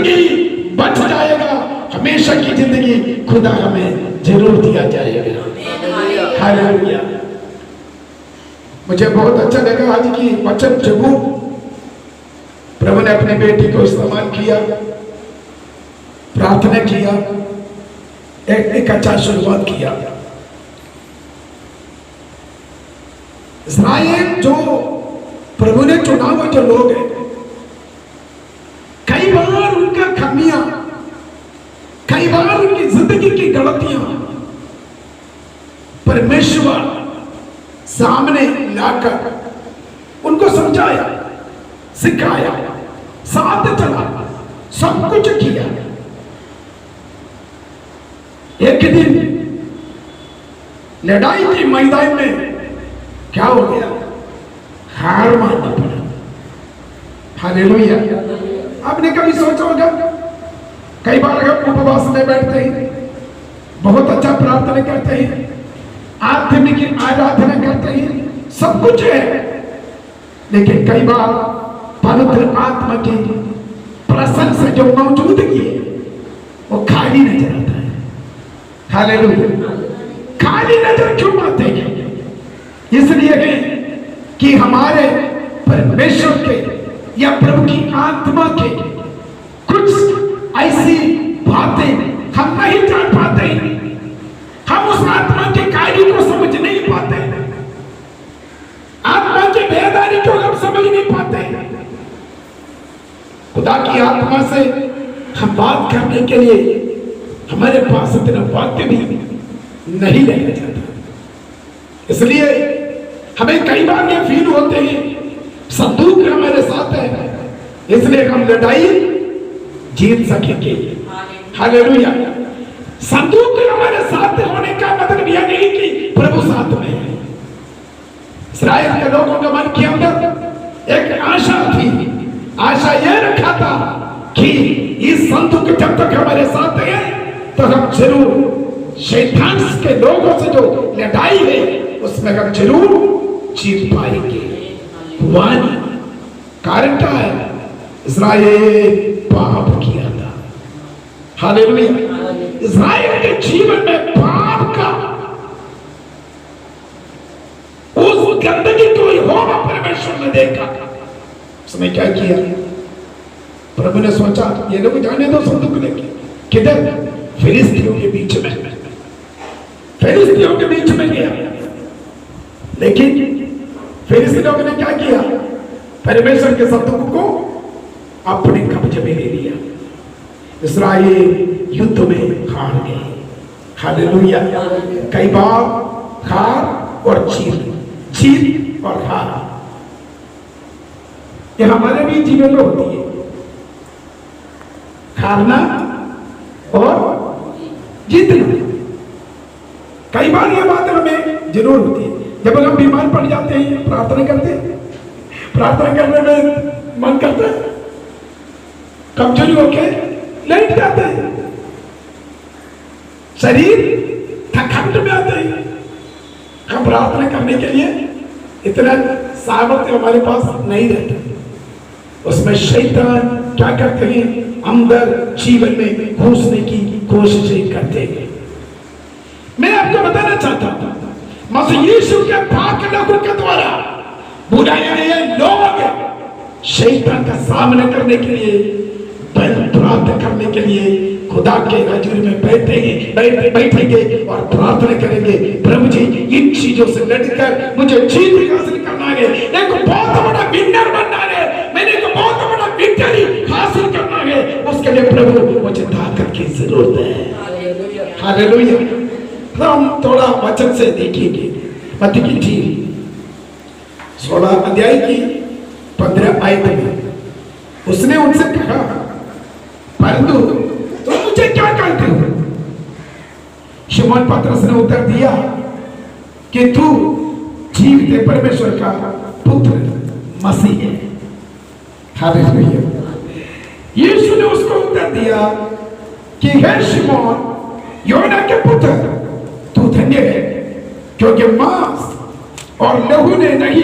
जिंदगी बच जाएगा, हमेशा की जिंदगी खुदा हमें जरूर दिया जाएगा। हालेलुया। मुझे बहुत अच्छा लगा आज की वचन जबूर। प्रभु ने अपने बेटी को इस्तेमाल किया, प्रार्थना किया, एक अच्छा शुरुआत किया। इस्राएल जो प्रभु ने चुना हुआ जो लोग हैं, कई बार उनका खामियां, कई बार उनकी जिंदगी की गलतियां परमेश्वर सामने लाकर उनको समझाया, सिखाया, साथ चला, सब कुछ किया। एक दिन लड़ाई के मैदान में क्या हो गया? हार मानना पड़ा। हालेलुया। आपने कभी सोचा होगा, कई बार हम उपवास में बैठते हैं, बहुत अच्छा प्रार्थना करते हैं, आत्मिक आराधना करते हैं, सब कुछ है, लेकिन कई बार पवित्र आत्मा की प्रसन्न से जो मौजूदगी है वो खाली नजर आता है। हालेलुया। खाली नजर क्यों आते हैं? इसलिए है कि हमारे परमेश्वर के या प्रभु की आत्मा के कुछ ऐसी बातें हम नहीं जान पाते, हम उस आत्मा के कार्य को समझ नहीं पाते, आत्मा की बेदारी को हम समझ नहीं पाते। खुदा की आत्मा से हम बात करने के लिए हमारे पास इतना वाक्य भी नहीं लेकर जाता, इसलिए हमें कई बार ये फील होते हैं संदूक हमारे साथ है, इसलिए हम लड़ाई जीत सकेंगे। हालेलुया। संदूक हमारे साथ होने का मतलब यह नहीं कि प्रभु साथ में है। इस्राएल के लोगों के मन के अंदर एक आशा थी, आशा यह रखा था कि इस संदूक जब तक हमारे साथ है तो हम जरूर शैतान के लोगों से जो लड़ाई है उसमें हम जरूर जीत पाएंगे। हुआ नहीं। कारण क्या है? इस्राएल पाप किया था। हालेलुया। इस्राएल के जीवन में पाप का उस गंदगी को यहोवा परमेश्वर ने देखा। उसने क्या किया? प्रभु ने सोचा ये लोग जाने दो संदूक लेके। किधर? फिलिस्तियों के बीच में, फिलिस्तियों के बीच में गया। लेकिन फिलिस्ती लोगों ने क्या किया? परमेश्वर के संदूक को अपने कब्जे में ले लिया। इस्राएल युद्ध में हार गए। हालेलुया। कई बार हार और जीत, जीत और हार, ये हमारे भी जीवन में होती है। हारना और जीतना। कई बार ये बात हमें जरूर होती है। जब हम बीमार पड़ जाते हैं, प्रार्थना करते हैं, प्रार्थना करने में मन करता है, कमजोरी होके लेट जाते हैं, शरीर थकावट में आते हैं। हम प्रार्थना करने के लिए इतना सामर्थ्य हमारे पास नहीं रहता। उसमें शैतान क्या करते हैं? अंदर जीवन में घुसने की कोशिश करते हैं। मैं आपको बताना चाहता हूं, मसीह यीशु के पाक लहू के द्वारा बुराई में लोग शैतान का सामना करने के लिए, प्रार्थना करने के लिए खुदा के हजूरी में बैठेंगे और प्रार्थना करेंगे। प्रभु जी, इन चीजों से लड़कर मुझे जीत हासिल करना है, एक बहुत बड़ा विनर बनना है, मैंने एक बहुत बड़ा विक्ट्री हासिल करना है। उसके लिए प्रभु मुझे ताकत की जरूरत है। हालेलुया। हम थोड़ा वचन से देखेंगे। मत्ती की इंजील 16 अध्याय की 15 आयत में उसने उनसे कहा, परंतु तुम मुझे क्या कहते हो? शिमोन पतरस ने उत्तर दिया कि तू जीवित परमेश्वर का पुत्र मसीह है। हालेलुया। यीशु ने उसको उत्तर दिया कि हे शिमोन, योना के पुत्र, तू धन्य है, क्योंकि मांस और लहू ने नहीं,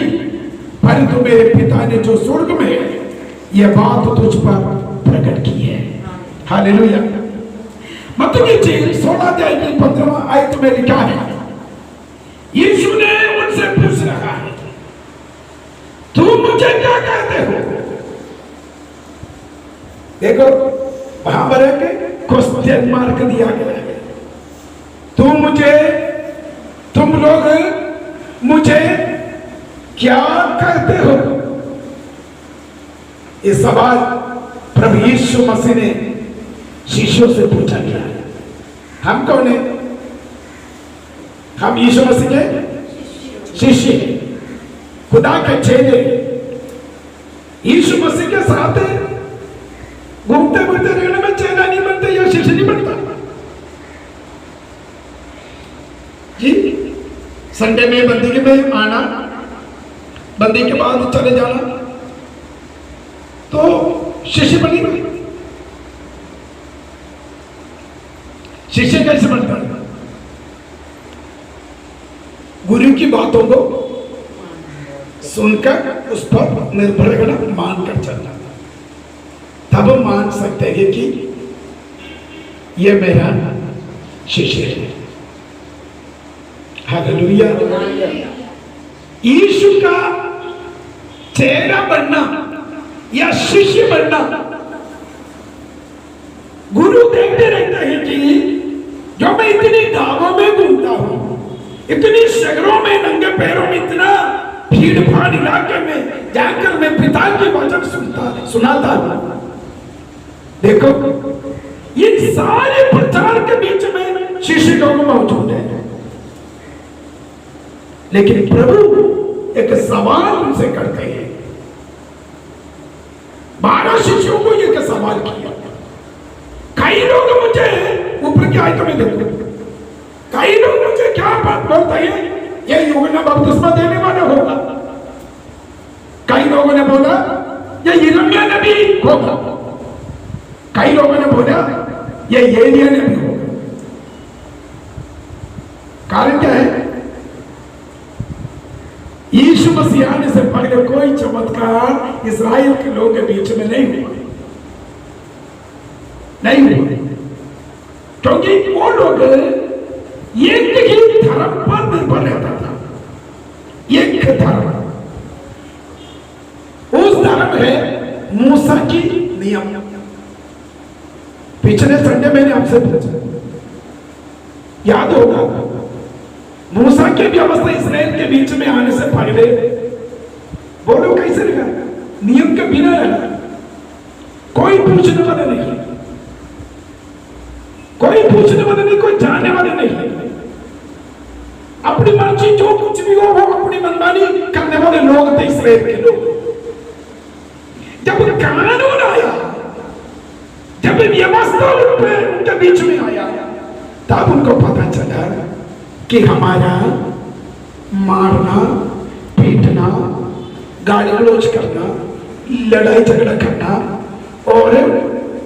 परंतु मेरे पिता ने जो स्वर्ग में है यह बात तुझ पर प्रकट की है। हालेलुया। मत्ती की 16 अध्याय की 15वां आयत में लिखा है, यीशु ने उनसे पूछ रहा है, तुम मुझे क्या कहते हो? देखो वहां पर एक क्वेश्चन मार्क दिया गया है। तुम लोग मुझे क्या कहते हो? ये सवाल प्रभु यीशु मसीह ने शिष्यों से पूछा गया है। हम कौन है? हम यीशु मसीह के शिष्य हैं, खुदा के चेले। यीशु मसीह के साथ घूमते फिरते रहने में चेला नहीं बनते या शिष्य नहीं बनता जी। संडे में बंदी में आना, बंदी के बाद चले जाना, तो शिष्य बनेगा। शिष्य कैसे बनता है? गुरु की बातों को सुनकर उस पर निर्भर रहना, मानकर चलना, तब मान सकते हैं कि यह मेरा शिष्य है। हालेलुया। यीशु का चेला बनना या शिष्य बनना, गुरु देखते रहते हैं कि जो मैं इतनी गांवों में घूमता हूं, इतनी शहरों में नंगे पैरों में, इतना भीड़ भाड़ इलाके में जाकर मैं पिता की वचन सुनाता हूं। देखो ये सारे प्रचार के बीच में शिष्य लोग मौजूद हैं, लेकिन प्रभु एक सवाल उनसे करते हैं। 12 शिष्यों को एक सवाल किया। कई लोग मुझे, ऊपर की आयतों में देखो, कई लोग मुझे क्या बात बोलते हैं, ये यूहन्ना बपतिस्मा देने वाला होगा। कई लोगों ने बोला ये यिर्मयाह नबी होगा। कई लोगों ने बोला ये एलिय्याह नबी होगा। कारण क्या है? यीशु मसीह आने से पहले कोई चमत्कार इस्राएल के लोगों के बीच में नहीं हुआ, क्योंकि वो लोग एक ही धर्म पर निर्भर रहता था। एक धर्म, उस धर्म है मूसा की नियम। पिछले संडे मैंने आपसे पूछा, याद होगा, मूसा की व्यवस्था इस्राएल के बीच में आने से पहले बोलो कैसे रहा? नियम के बिना रहा, कोई पूछने वाला नहीं, कोई पूछने वाला नहीं, कोई जानने वाला नहीं। अपनी मर्जी जो कुछ भी हो वो अपनी मनमानी करने वाले लोग थे इस्राएल के लोग। जब कानून आया, जब व्यवस्था उनके बीच में आया, तब उनको पता चला कि हमारा मारना, पीटना, गाली गलौज करना, लड़ाई झगड़ा करना और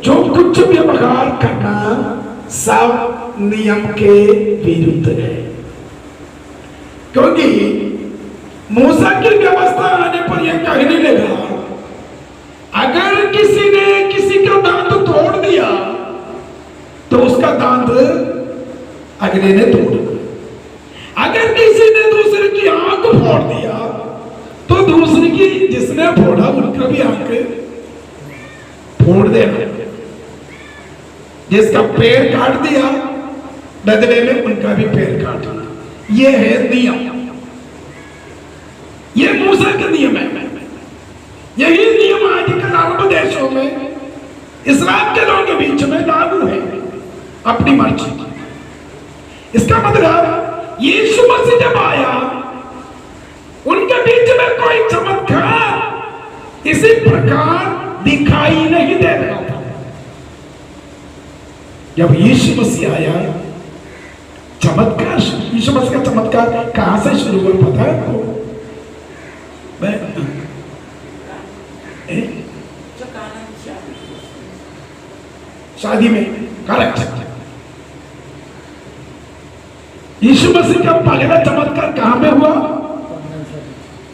जो कुछ व्यवहार करना सब नियम के विरुद्ध है। क्योंकि मूसा की व्यवस्था आने पर यह कहने लगा, अगर किसी ने किसी का दांत तोड़ दिया तो उसका दांत अगले ने तोड़ा। अगर किसी ने दूसरे की आंख फोड़ दिया तो दूसरे की, जिसने फोड़ा उनका भी आंख फोड़ देना। जिसका पैर काट दिया बदले में उनका भी पैर काटना। यह है नियम, यह मूसा का नियम है। यही नियम आजकल अरब देशों में इस्लाम के लोगों के बीच में लागू है, अपनी मर्जी। इसका मतलब यीशु मसीह जब आया, उनके बीच में कोई चमत्कार इसी प्रकार दिखाई नहीं दे रहा था। जब यीशु मसीह आया, चमत्कार, यीशु मसीह का चमत्कार कहां से शुरू हुआ पता है आपको? शादी में, करेक्ट। यीशु मसीह का पहला चमत्कार कहां में हुआ?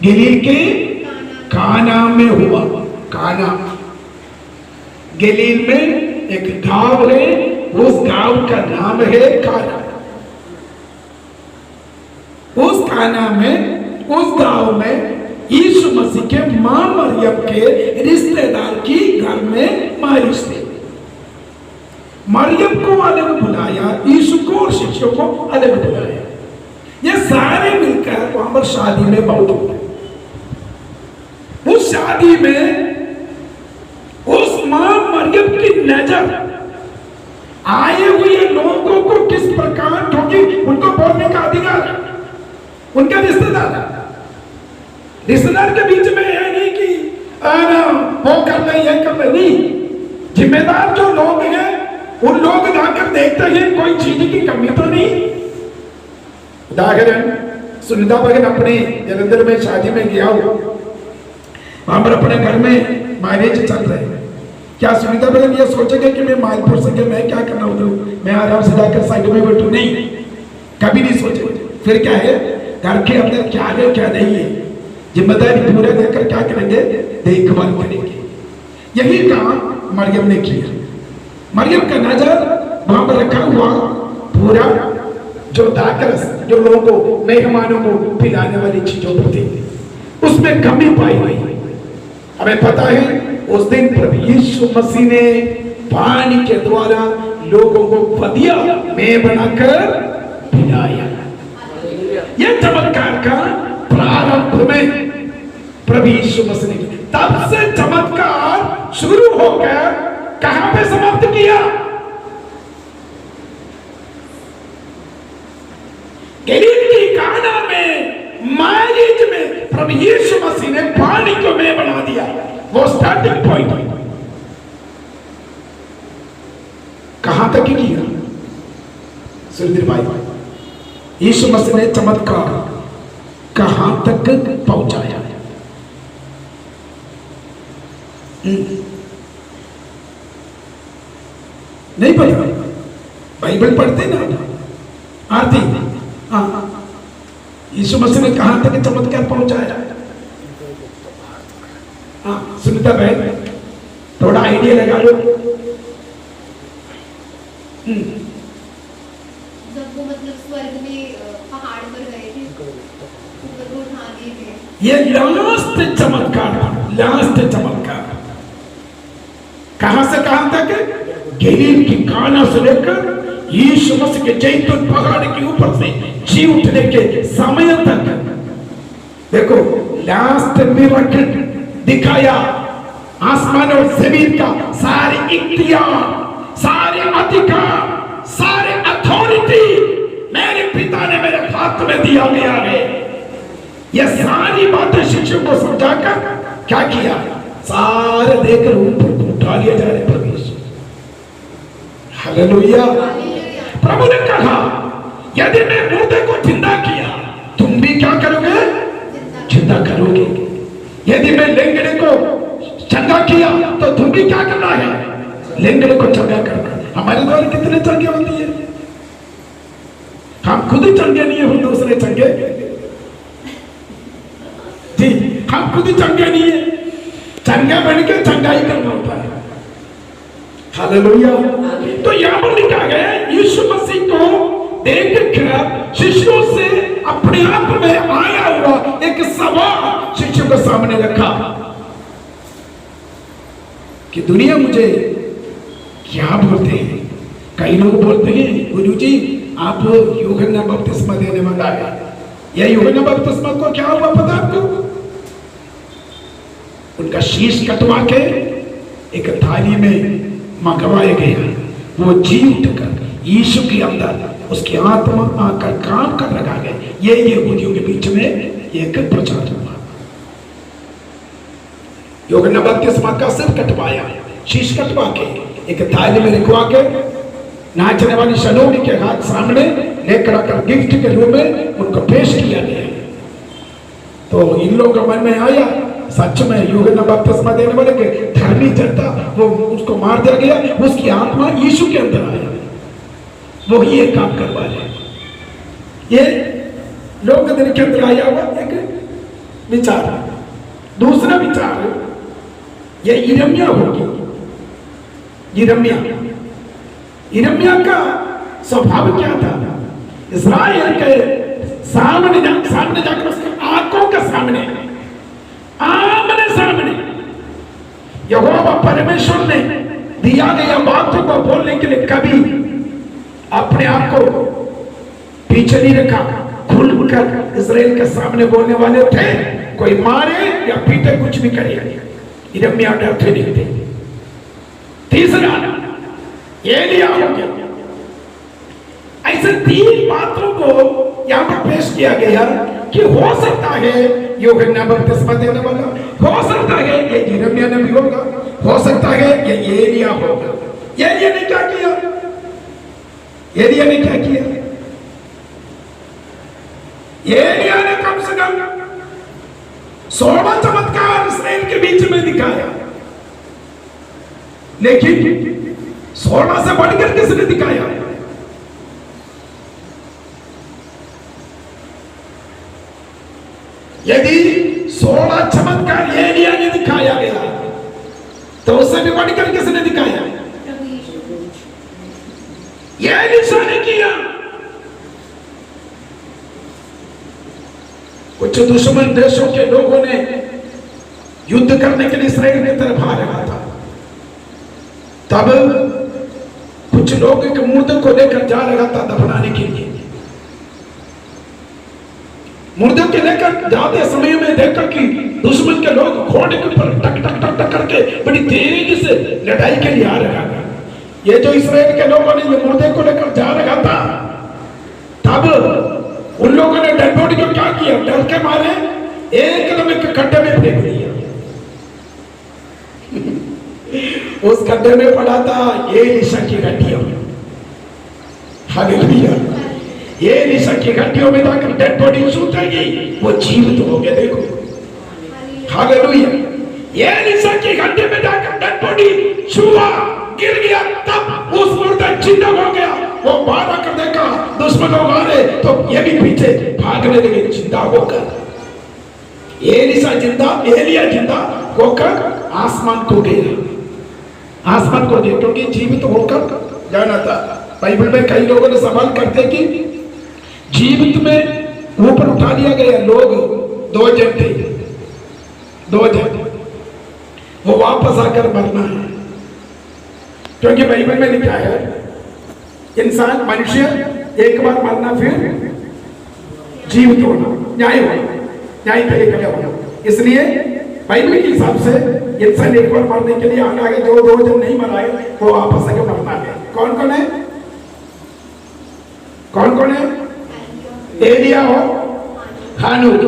गलील के काना में हुआ। काना गलील में एक गांव है, उस गांव का नाम है काना। उस काना में, उस गांव में यीशु मसीह के मां मरियम के रिश्तेदार की घर में मारिश थी। मरियम को अलग बुलाया, यीशु को और शिष्यों को अलग बुलाया। ये सारे मिलकर वहां पर शादी में मौजूद है। उस शादी में उस मां मरियम की नजर आए हुए लोगों को किस प्रकार, क्योंकि उनको बोलने का अधिकार है, उनका रिश्तेदार के बीच में है नहीं कि वो कर ले ये कर ले, नहीं। जिम्मेदार जो लोग हैं उन लोग जाकर देखते हैं कोई चीज की कमी तो नहीं। उदाहरण, सुनीता बहन अपने जलंधर में शादी में गया हो, वहां पर अपने घर में मैरिज चल रहे हैं। क्या सुनीता बहन ये सोचेंगे कि मैं मालपुर से मैं क्या करना हूं, मैं आराम से जाकर साइड में बैठू? नहीं, कभी नहीं सोचेंगे। फिर क्या है, घर के अंदर क्या है क्या नहीं है, जिम्मेदारी पूरा देकर क्या करेंगे, देखभाल करेंगे। यही काम मरियम ने किया। मरियम का नजर वहां पर रखा हुआ पूरा जो दाकरस, जो लोगों को, मेहमानों को पिलाने वाली चीजों पर थी, उसमें कमी पाई गई। हमें पता है उस दिन प्रभु यीशु मसीह ने पानी के द्वारा लोगों को पदिया में बनाकर पिलाया। यह चमत्कार का प्रारंभ में प्रभु यीशु मसीह ने, तब से चमत्कार शुरू होकर कहां पे समाप्त किया? गलील की काना में, मैरिज में प्रभु यीशु मसीह ने पानी को में बना दिया। वो स्टार्टिंग पॉइंट है। कहां तक किया सुरदीर भाई? यीशु मसीह ने चमत्कार कहां तक पहुंचाया? नहीं पता? बाइबल पढ़ते ना आरती। यीशु मसीह ने कहां तक चमत्कार पहुंचाया? सुनीता बहन थोड़ा आइडिया लगा लो। जब वो मतलब स्वर्ग में पहाड़ पर गए थे, ऊपर को उठा दिए थे। ये लास्ट चमत्कार, लास्ट चमत्कार कहां से कहां तक? गलील की काना से लेकर यीशु मसीह के जैतून पहाड़ के ऊपर से जी उठने के समय तक। देखो, लास्ट मिरेकल दिखाया। आसमान और जमीन का सारे इख्तियार, सारे अधिकार, सारे अथॉरिटी मेरे पिता ने मेरे हाथ में दिया गया है। ये सारी बातें शिष्यों को समझाकर क्या किया? सारे देकर ऊपर उठा लिया जा रहे। हालेलुया। प्रभु ने कहा, यदि मैं मुर्दे को जिंदा किया, तुम भी क्या करोगे? जिंदा करोगे। यदि मैं लेंगड़े को चंगा किया, तो तुम भी क्या करना है? लेंगड़े को चंगा करना। हमारे द्वारा कितने चंगे होती है? हम खुद ही चंगे नहीं है, हम दूसरे चंगे जी, हम खुद ही चंगे नहीं है। चंगा बन के चंगाई करना होता है। हालेलुया। तो यहां पर लिखा गया, यीशु मसीह को देखकर शिष्यों से अपने आप में आया हुआ एक सवाल शिष्यों के सामने रखा कि दुनिया मुझे क्या बोलते हैं? कई लोग बोलते हैं, गुरुजी आप यूहन्ना बपतिस्मा देने वाला है। यह यूहन्ना बपतिस्मा को क्या हुआ पता आपको? उनका शीश कटवा के एक थाली में मंगवाए गया। वो जी उठकर यीशु के अंदर उसकी आत्मा आकर काम कर लगा गए। ये यहूदियों के बीच में एक प्रचार हुआ। यूहन्ना बपतिस्मा का सिर कटवाया, शीश कटवा के एक थाली में रखवा के नाचने वाली सलोनी के हाथ सामने लेकर आकर गिफ्ट के रूप में उनको पेश किया गया। तो इन लोगों के मन में आया, सच में यूहन्ना बपतिस्मा देने वाले के धर्मी जनता वो उसको मार दिया गया, उसकी आत्मा यीशु के अंदर आया, वो ये काम करवा रहे। ये लोग के दिल के अंदर आया हुआ एक विचार। दूसरा विचार, ये यिर्मयाह होगी। यिर्मयाह यिर्मयाह का स्वभाव क्या था? इस्राएल के सामने जाकर उसके आंखों के सामने आमने सामने यहोवा परमेश्वर ने दिया गया बातों को बोलने के लिए कभी अपने आप को पीछे नहीं रखा। खुलकर इस्राएल के सामने बोलने वाले थे, कोई मारे या पीटे कुछ भी करे, यिर्मयाह डरते नहीं थे। तीसरा एलिया हो गया। ऐसे तीन बातों को यहां पर पेश किया गया कि हो सकता है यूहन्ना बपतिस्मा देने वाला, हो सकता है ये यिर्मयाह नबी होगा, हो सकता है ये एलिया होगा। एलिया ने क्या किया? एलिया ने क्या किया? एलिया ने कम से कम 16 चमत्कार इस्राएल के बीच में दिखाया, लेकिन 16 से बढ़कर किसने दिखाया? यदि 16 चमत्कार एलिया ने दिखाया गया तो उससे भी बढ़कर किसने दिखाया? एलीशा ने किया। कुछ दुश्मन देशों के लोगों ने युद्ध करने के लिए इस्राएल की तरफ आ रहा था, तब कुछ लोग एक मुर्दे को लेकर जा रहा था दफनाने के लिए। मुर्दे के लेकर जाते समय में देखा कि दुश्मन के लोग घोड़े के ऊपर टक टक टक टक करके बड़ी तेजी से लड़ाई के लिए आ रहा था। ये जो इस्राएल के लोगों ने ये मुर्दे को लेकर जा रहा था, तब उन लोगों ने डेड बॉडी को क्या किया? डर के मारे एकदम एक गड्ढे में फेंक दिया। उस गड्ढे में पड़ा था एलीशा की हड्डियों। हालेलुया। एलीशा की हड्डियों में जाकर डेड बॉडी छूटेगी, वो जीवित हो गया। देखो, हालेलुया। एलीशा की हड्डी में जाकर डेड बॉडी छुआ, गिर गया, तब उस मुर्दा जिंदा हो गया। वो बाहर आकर देखा दुश्मन लोग आ रहे, तो ये भी पीछे भागने लगे, जिंदा होकर। एलीशा जिंदा, एलिया जिंदा होकर आसमान को गया। आसमान को गया क्योंकि जीवित होकर जाना था। बाइबल में कई लोगों ने सवाल करते कि जीवित में ऊपर उठा लिया गया लोग 2 जन थे, 2 जन, वो वापस आकर मरना है। क्योंकि बाइबल में लिखा है इंसान, मनुष्य एक बार मरना फिर जीवित होना, न्याय होना, न्याय के लिए खड़ा होना। इसलिए बाइबल के हिसाब से इंसान एक बार मरने के लिए आना है। जो 2 जन नहीं मराए वो वापस आके मरना है। कौन कौन है? कौन कौन है? एलिया हो, हानूक।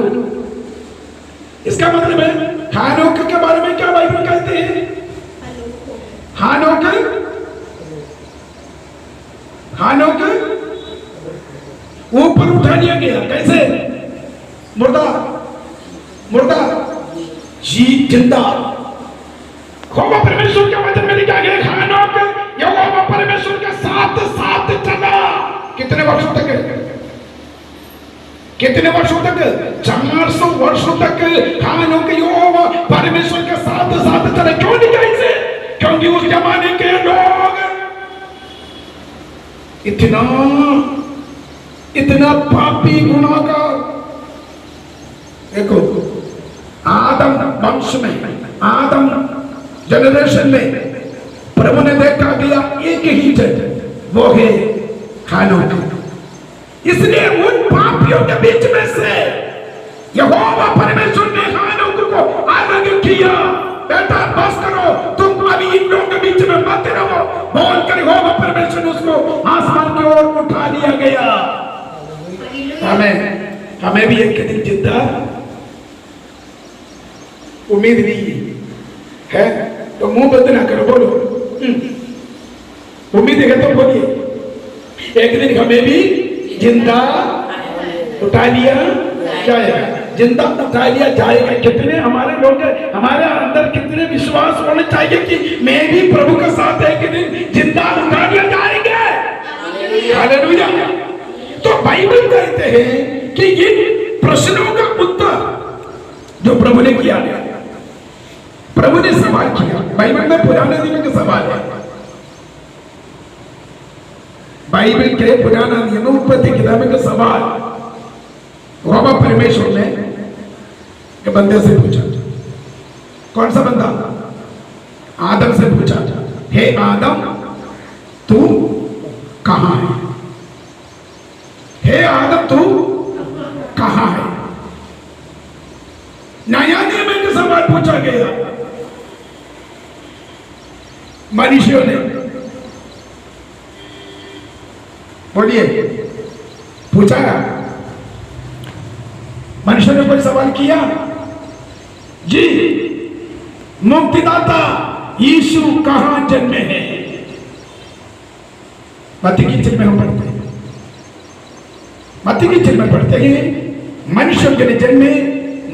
इसका मतलब है हानूक के बारे में क्या बाइबल कहते हैं? हानूक ऊपर उठा लिया गया। कैसे? मुर्दा जिंदा। यहोवा परमेश्वर के वचन में लिखा गया हानोक यहोवा परमेश्वर के साथ साथ चला। कितने वर्षों तक? कितने वर्षों तक? 400 वर्षों तक हानोक यहोवा परमेश्वर के साथ साथ चला। क्यों लिखा इसे? क्योंकि उस जमाने के लोग इतना पापी गुनाहगार। देखो, आदम वंश में, आदम जनरेशन में प्रभु ने देखा गया एक ही जन, वो है हानोक। इसलिए उन पापियों के बीच में से यहोवा परमेश्वर ने हानोक को अलग किया। बेटा बस करो, तुम अभी इन लोगों के बीच में मत रहो बोलकर यहोवा परमेश्वर ने उसको आसमान की ओर उठा लिया गया। हमें भी एक दिन जिंदा उम्मीद नहीं है तो मुंह बंद ना करो, बोलो उम्मीद है तो बोलिए। एक दिन हमें भी जिंदा उठा लिया जाएगा, जिंदा उठा लिया जाएगा। कितने हमारे लोग, हमारे अंदर कितने विश्वास होने चाहिए कि मैं भी प्रभु के साथ एक दिन जिंदा उठा लिया जाएंगे। हालेलुया। तो बाइबल कहते हैं कि इन प्रश्नों का उत्तर जो प्रभु ने किया, प्रभु ने सवाल किया। बाइबल में पुराने दिनों के सवाल है। बाइबल के पुराना नियम उत्पत्ति किताब का सवाल वहां परमेश्वर ने के बंदे से पूछा। कौन सा बंदा? आदम से पूछा, हे आदम तू कहां है? हे आदम तू कहां है? नया नियम का सवाल पूछा गया मनुष्यों ने। बोलिए, पूछा मनुष्य ने कोई सवाल किया? जी, मुक्तिदाता यीशु कहां जन्मे हैं? मत्ती की चिन्ह में हम पढ़ते हैं, मत्ती की चिन्ह में पढ़ते हैं मनुष्य के जन्मे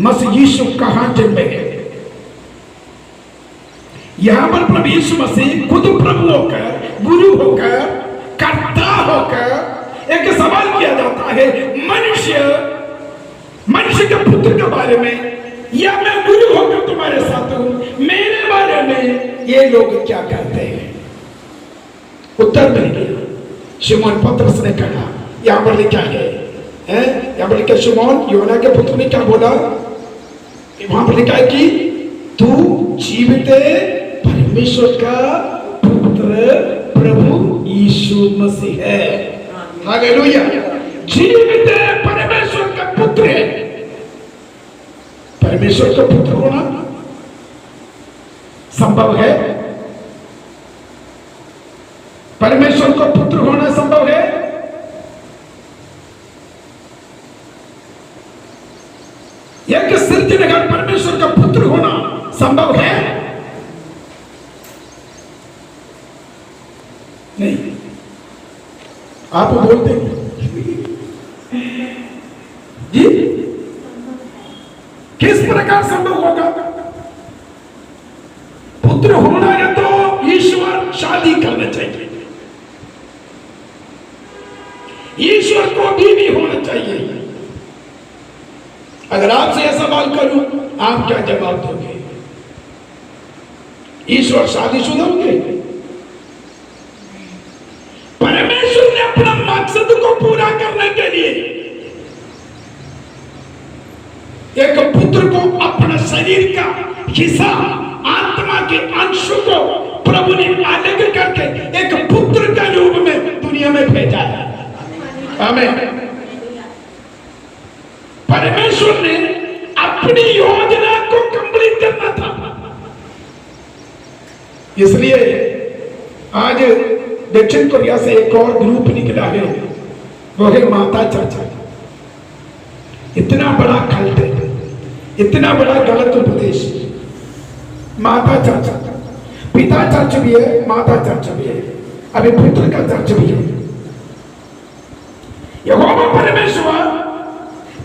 मसीह यीशु कहां जन्मे हैं। यहां पर प्रभु यीशु मसीह खुद प्रभु होकर, गुरु होकर, कर्ता होकर एक सवाल किया जाता है मनुष्य के पुत्र के बारे में, या मैं गुरु होकर तुम्हारे साथ हूं, मेरे बारे में ये लोग क्या कहते हैं? उत्तर मिल गया। शिमोन पतरस ने कहा, यहां पर लिखा है, यहां पर लिखा शिमोन योना के पुत्र ने क्या बोला? वहां पर लिखा है कि तू जीवित परमेश्वर का पुत्र प्रभु यीशु मसीह है। हालेलुया। जीवित परमेश्वर का पुत्र है। परमेश्वर का पुत्र होना संभव है? परमेश्वर का पुत्र होना संभव है? एक सृजनहार परमेश्वर का पुत्र होना संभव है? नहीं। आप बोलते हैं जी, किस प्रकार संभव होगा? पुत्र होना है तो ईश्वर शादी करना चाहिए, ईश्वर को बीवी होना चाहिए। अगर आपसे यह सवाल करूं, आप क्या जवाब दोगे? ईश्वर शादीशुदा होंगे? परमेश्वर ने अपना मकसद को पूरा करने के लिए एक पुत्र को अपना शरीर का हिस्सा, आत्मा के अंश को प्रभु ने अलग करके एक पुत्र के रूप में दुनिया में भेजा है। आमीन। परमेश्वर ने अपनी योजना को कंप्लीट करना था, इसलिए आज दक्षिण कोरिया से एक और ग्रुप निकला है, वो है माता चर्च। इतना बड़ा कल्ट है, इतना बड़ा गलत उपदेश। माता चर्च, पिता चर्च भी है, माता चर्च भी है, अभी पुत्र का चर्च भी है। यहोवा परमेश्वर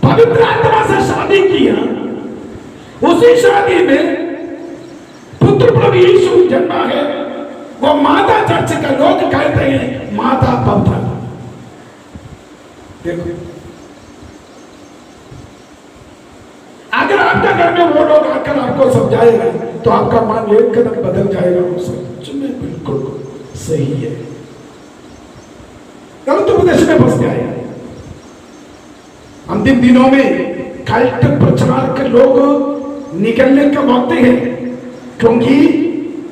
पवित्र आत्मा से शादी किया, उसी शादी में पुत्र प्रभु यीशु जन्मा है। वो माता चर्च का लोग कहते हैं माता पवित्र। देखो, अगर आपका घर में वो लोग आकर आपको समझाएगा तो आपका मन एक कदम बदल जाएगा। वो सच में बिल्कुल सही है, गलत उपदेश में फंस गया है। अंतिम दिनों में कल्ट प्रचार के लोग निकलने का वक्त है, क्योंकि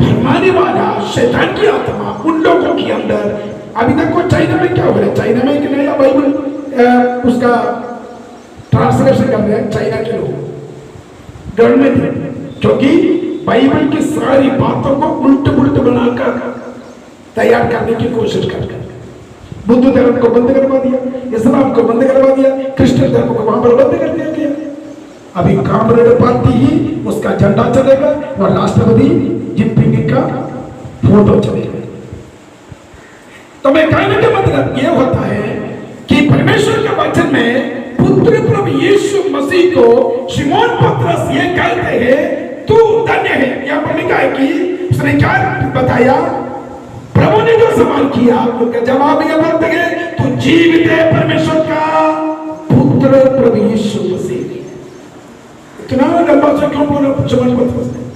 फरमाने वाला शैतान की आत्मा उन लोगों के अंदर। अभी तक को चाइना में क्या हो रहा है? चाइना में एक नया बाइबल उसका ट्रांसलेशन कर रहे हैं चाइना के लोग, गवर्नमेंट, क्योंकि बाइबल की सारी बातों को उल्ट पुल्ट बनाकर तैयार करने की कोशिश कर रहे हैं। बुद्ध धर्म को बंद करवा दिया, इस्लाम को बंद करवा दिया, क्रिश्चियन धर्म को वहां पर बंद कर दिया गया। अभी कॉमरेड पार्टी ही उसका झंडा चलेगा और राष्ट्रपति जिनपिंग का फोटो चलेगा। तो मैं कहने का मतलब यह होता है कि परमेश्वर के वचन में पुत्र प्रभु यीशु मसीह को शिमोन पतरस ये कहते हैं तू धन्य है। यहां पर लिखा है कि उसने क्या बताया? प्रभु ने जो सवाल किया उनका जवाब यह बोलते हैं तू जीवित है परमेश्वर का पुत्र प्रभु यीशु मसीह। इतना लंबा सा क्यों बोलो शिमोन पतरस ने?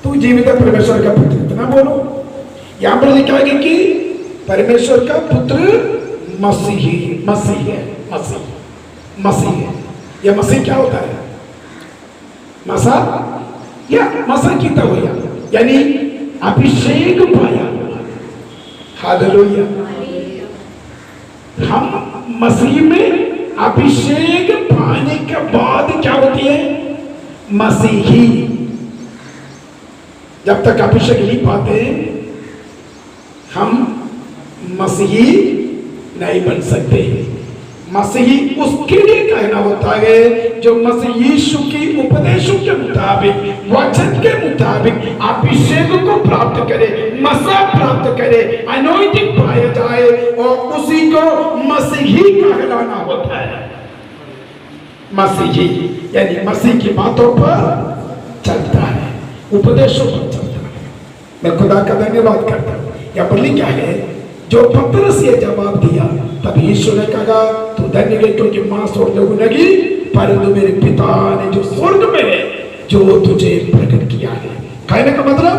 तू जीवित है परमेश्वर का पुत्र, इतना बोलो। यहां पर लिखा है कि परमेश्वर का पुत्र मसीह है। मसीह है। यह मसीह क्या होता है? मसा या मसा की हुआ, यानी अभिषेक पाया। हालेलुया। हम मसीह में अभिषेक पाने के बाद क्या होती है? मसीही। जब तक अभिषेक नहीं पाते हम मसीही नहीं बन सकते। मसीही उसके लिए कहना होता है जो मसीह यीशु की उपदेशों के मुताबिक, वचन के मुताबिक अभिषेक को प्राप्त करे, मसा प्राप्त करे, अनॉइंटिंग पाया जाए, और उसी को मसीही कहलाना होता है। मसीही यानी मसीह की बातों पर चलता है, उपदेशों पर चलता है। मैं खुदा का धन्यवाद करता हूं। या बल्कि क्या है, जो पतरस ये जवाब दिया, तब यीशु ने कहा तू धन्य है क्योंकि मांस और लहू नहीं, परंतु मेरे पिता ने जो स्वर्ग में है जो तुझे प्रकट किया है। कहने का मतलब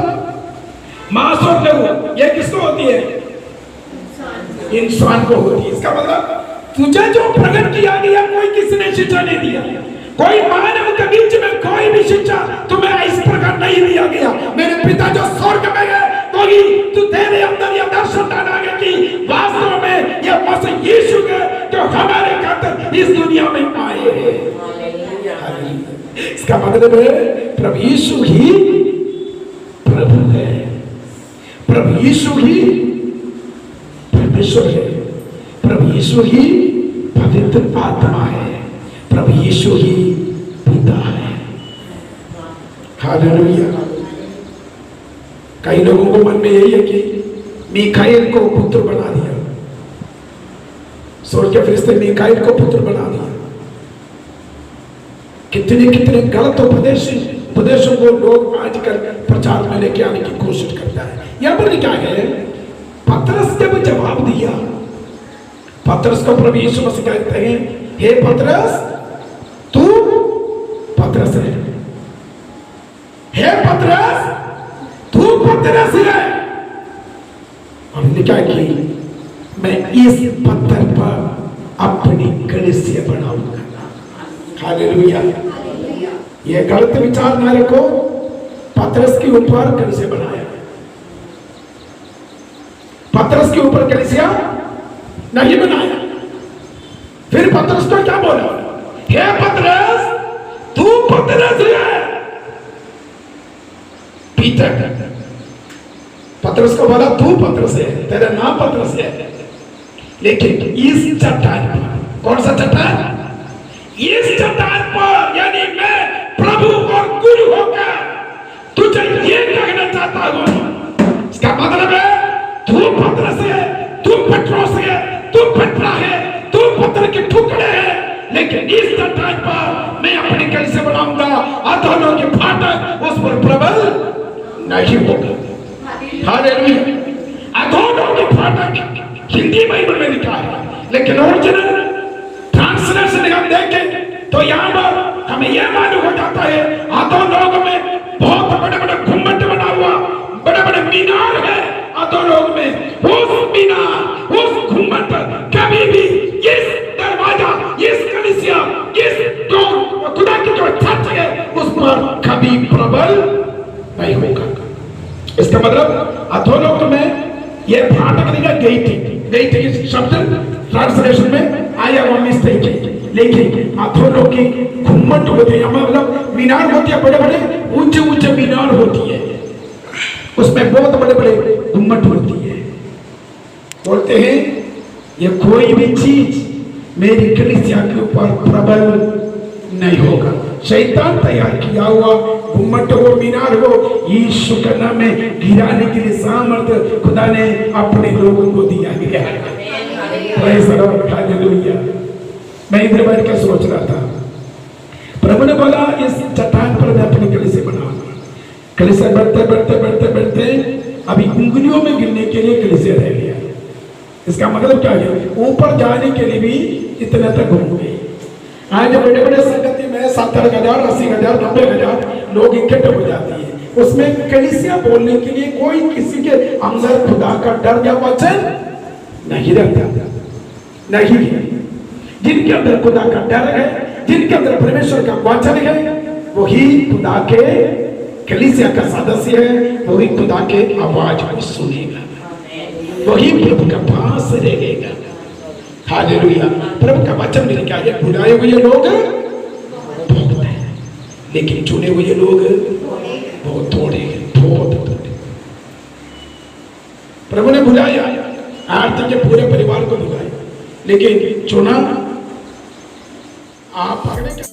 मांस और लहू ये किसको होती है? इंसान को होती है। इसका मतलब तुझे जो प्रकट किया गया कोई किसी ने शिक्षा नहीं दिया, कोई मानव के बीच में कोई भी शिक्षा तुम्हें इस प्रकार नहीं दिया गया। मेरे पिता जो स्वर्ग में है वही तू तेरे अंदर यह दर्शन डालेगा कि वास्तव में यह मसीह यीशु है जो हमारे खातिर इस दुनिया में आए हैं। इसका मतलब है प्रभु यीशु ही प्रभु है, प्रभु यीशु ही परमेश्वर है, प्रभु यीशु ही पवित्र आत्मा है, प्रभु यीशु ही पिता है। हालेलुया। कई लोगों को मन में यही है कि मीकाएल को पुत्र बना दिया, स्वर्ग के फरिश्ते मीकाएल को पुत्र बना दिया। कितने गलत उपदेशों को लोग आजकल प्रचार में लेके आने की कोशिश करता है। यहां पर क्या है, पतरस जब जवाब दिया, पतरस को प्रभु यीशु मसीह कहते हैं हे पतरस तू पतरस है, हे पतरस तू पतरस है। हमने क्या की, मैं इस पत्थर पर अपनी कलीसिया बनाऊंगा। हालेलुया। ये गलत विचार ना रखो, पतरस के ऊपर कलीसिया बनाया, पतरस के ऊपर कलीसिया नहीं बनाया। फिर पतरस को क्या बोला, हे पतरस तू पतरस है। पीटर पतरस को बोला तू पतरस है, तेरा नाम पतरस है, लेकिन इस चट्टान पर, कौन सा चट्टान? इस चट्टान पर, यानी मैं प्रभु और गुरु होकर तुझे ये कहना चाहता हूं। इसका मतलब है तू पतरस है, तू पत्रोस है, तू पत्रा है, तू पत्थर के टुकड़े है, लेकिन इस चट्टान पर मैं अपनी कलीसिया बनाऊंगा, अधोलोक के फाटक उस पर प्रबल नहीं होगा। हालेलुया। अधोलोक के फाटक हिंदी बाइबल में लिखा है, लेकिन ओरिजिनल ट्रांसलेशन हम देखें तो यहाँ पर हमें यह मालूम हो जाता है अधोलोक में बहुत बड़े बड़े घुम्मट बना हुआ, बड़े बड़े मीनार है अधोलोक में। उस मीनार, उस घुम्मट पर कभी भी इस दरवाजा, इस कलीसिया, इस जो खुदा की जो छत है उस पर कभी प्रबल नहीं होगा। इसका मतलब अधोलोक में यह फाटक नहीं, गई थी शब्द ट्रांसलेशन में आया वो मिस्टेक है, लेकिन अधोलोक की घुम्मट होती है, मतलब मीनार होती है, बड़े बड़े ऊंचे ऊंचे मीनार होती है, उसमें बहुत बड़े बड़े घुम्मट होती है। बोलते हैं ये कोई भी चीज मेरी कलीसिया के ऊपर प्रबल नहीं होगा। शैतान तैयार किया हुआ घुम्मट हो, मीनार हो, यीशु का नाम में गिराने के लिए सामर्थ्य खुदा ने अपने लोगों को दिया गया है। हालेलुया। मैं इधर बैठ के सोच रहा था, प्रभु ने बोला इस चट्टान पर मैं अपनी कलीसिया बनाऊंगा। कलीसिया बढ़ते बढ़ते बढ़ते बढ़ते अभी उंगलियों में गिरने के लिए कलीसिया रह गया। इसका मतलब क्या है, ऊपर जाने के लिए भी इतने तक घूम गए। आज बड़े बड़े संगति में 70,000, 80,000, 90,000 लोग इकट्ठे हो जाती है, उसमें कलीसिया बोलने के लिए कोई किसी के अंदर खुदा का डर या वचन नहीं रहता, नहीं है। जिनके अंदर खुदा का डर है, जिनके अंदर परमेश्वर का वचन है, वही खुदा के कलीसिया का सदस्य है, वही खुदा के आवाज को सुनेगा, वही प्रभु का पास रहेगा। हालेलुया। प्रभु का वचन मिल क्या है? बुलाए हुए लोग बहुत हैं, लेकिन चुने हुए लोग बहुत थोड़े हैं, बहुत थोड़े। प्रभु ने बुलाया, आरती के पूरे परिवार को बुलाया, लेकिन चुना आप पकड़े क्या?